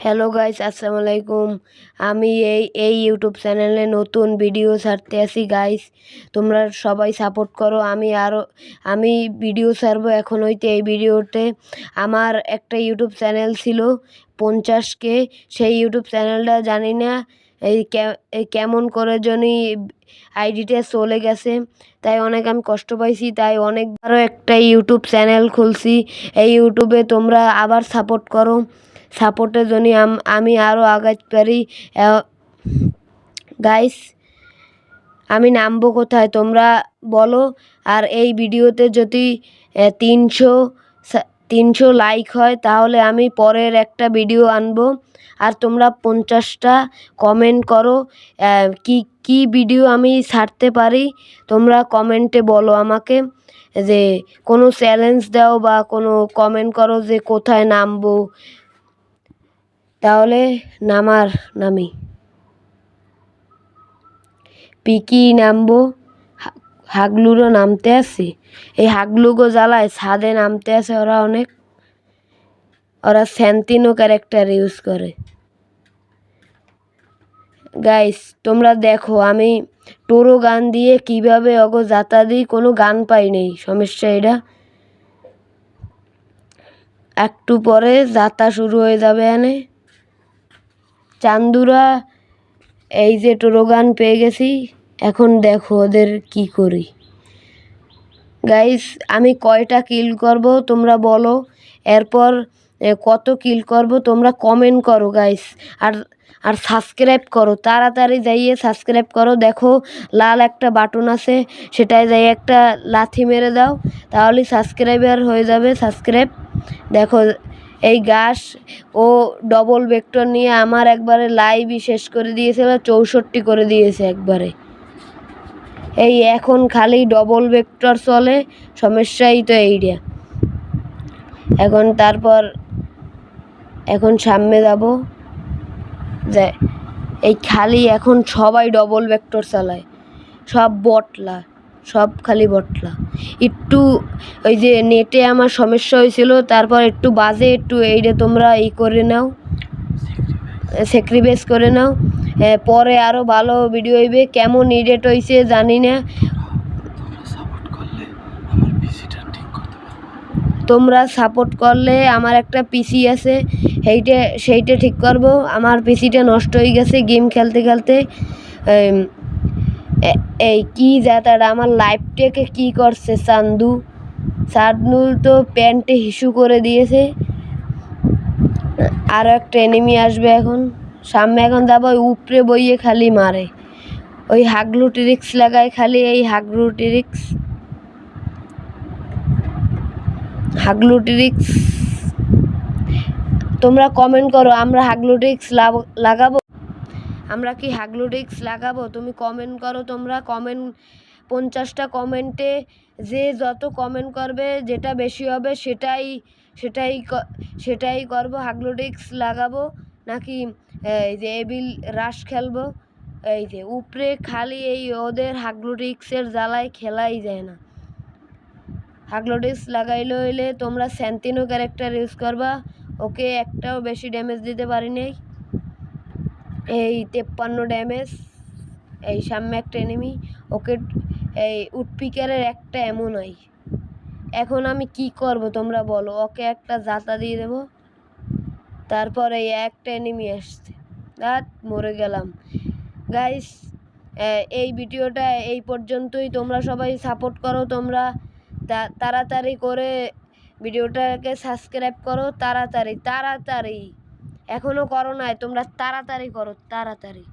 Hello guys, আসসালামু আলাইকুম। আমি এই ইউটিউব চ্যানেলে নতুন ভিডিও ছাড়তে আসি গাইস। তোমরা সবাই সাপোর্ট করো। আমি ভিডিও ছাড়বো এখন হইতে। এই ভিডিওতে আমার একটা ইউটিউব চ্যানেল ছিল 50K, সেই ইউটিউব চ্যানেলটা জানি না এই কেমন করে জানি আইডিটা চলে গেছে, তাই অনেক আমি কষ্ট পাইছি। তাই অনেকবারও একটা ইউটিউব চ্যানেল খুলছি। এই ইউটিউবে তোমরা আবার সাপোর্ট করো। সাপোর্টের জন্য আমি আরও আগাতে পারি। গাইস, আমি নামবো কোথায় তোমরা বলো। আর এই ভিডিওতে যদি 300 লাইক হয় তাহলে আমি পরের একটা ভিডিও আনবো। আর তোমরা 50টা কমেন্ট করো কি ভিডিও আমি ছাড়তে পারি। তোমরা কমেন্টে বলো আমাকে, যে কোনো চ্যালেঞ্জ দাও বা কোনো কমেন্ট করো যে কোথায় নামবো, তাহলে নামি পিকি নামবো। হাগলুরও নামতে আছে, এই হাগলুগো জ্বালায় ছাদে নামতে আছে। ওরা স্যান্তিনো ক্যারেক্টার ইউজ করে। গাইস, তোমরা দেখো আমি টোরো গান দিয়ে কিভাবে যাতা দিই। কোনো গান পাই নেই, সমস্যা এটা। একটু পরে যাতা শুরু হয়ে যাবে। এনে চান্দুরা এই যে টোরো গান পেয়ে গেছি, এখন দেখো ওদের কি করি। গাইস, আমি কয়টা কিল করব তোমরা বলো। এরপর কত কিল করব তোমরা কমেন্ট করো গাইস। আর সাবস্ক্রাইব করো, তাড়াতাড়ি যাইয়ে সাবস্ক্রাইব করো। দেখো লাল একটা বাটন আছে, সেটাই যাই একটা লাথি মেরে দাও, তাহলেই সাবস্ক্রাইবার হয়ে যাবে। সাবস্ক্রাইব দেখো, এই গাছ ও ডবল ভেক্টর নিয়ে আমার একবারে লাইভই শেষ করে দিয়েছিল, 64 করে দিয়েছে একবারে। এই এখন খালি ডবল ভেক্টর চলে, সমস্যাই তো এইটা। এখন সামনে যাব, যে এই খালি এখন সবাই ডবল ভেক্টর চালায়, সব খালি বটলা। একটু ওই যে নেটে আমার সমস্যা হয়েছিল, তারপর একটু বাজে, একটু এইটা তোমরা করে নাও, স্যাক্রিফাইস করে নাও। পরে আরও ভালো ভিডিও হইবে। কেমন এডিট হয়েছে জানি না। তোমরা সাপোর্ট করলে আমার একটা পিসি আছে, সেইটা ঠিক করব। আমার পিসিটা নষ্ট হয়ে গেছে গেম খেলতে খেলতে। এই কি জাতাটা আমার লাইফটাকে কি করছে। চাঁদনুল তো প্যান্টে হিসু করে দিয়েছে। আরও একটা এনিমি আসবে এখন সামনে। এখন যাবো উপরে বইয়ে খালি মারে, ওই হাগলু ট্রিক্স লাগায় খালি। এই হাগলু ট্রিক্স তোমরা কমেন্ট করো, আমরা হাগলু ট্রিক্স লাগাবো। আমরা কি হাগলু ট্রিক্স লাগাবো? তুমি কমেন্ট করো। তোমরা 50টা কমেন্টে যে যত কমেন্ট করবে, যেটা বেশি হবে সেটাই করবো। হাগলু ট্রিক্স লাগাবো নাকি এই যে এবিল রাশ খেলবো। এই যে উপরে খালি এই ওদের হাগলু ট্রিক্সের জ্বালায় খেলাই যায় না। হাগলু ট্রিক্স লাগাইলে হইলে তোমরা স্যান্তিনো ক্যারেক্টার ইউজ করবা। ওকে একটাও বেশি ড্যামেজ দিতে পারি নাই, এই 53 ড্যামেজ। এই সামনে একটা এনিমি, ওকে এই উডপিকারের একটা এমন নাই। এখন আমি কি করব তোমরা বলো। ওকে একটা জাতা দিয়ে দেব, তারপর এই একটা এনিমি আসছে, মরে গেলাম। গাইস, এই ভিডিওটা এই পর্যন্তই। তোমরা সবাই সাপোর্ট করো। তোমরা তাড়াতাড়ি করে ভিডিওটাকে সাবস্ক্রাইব করো, তাড়াতাড়ি। এখনও করো নাই তোমরা, তাড়াতাড়ি করো, তাড়াতাড়ি।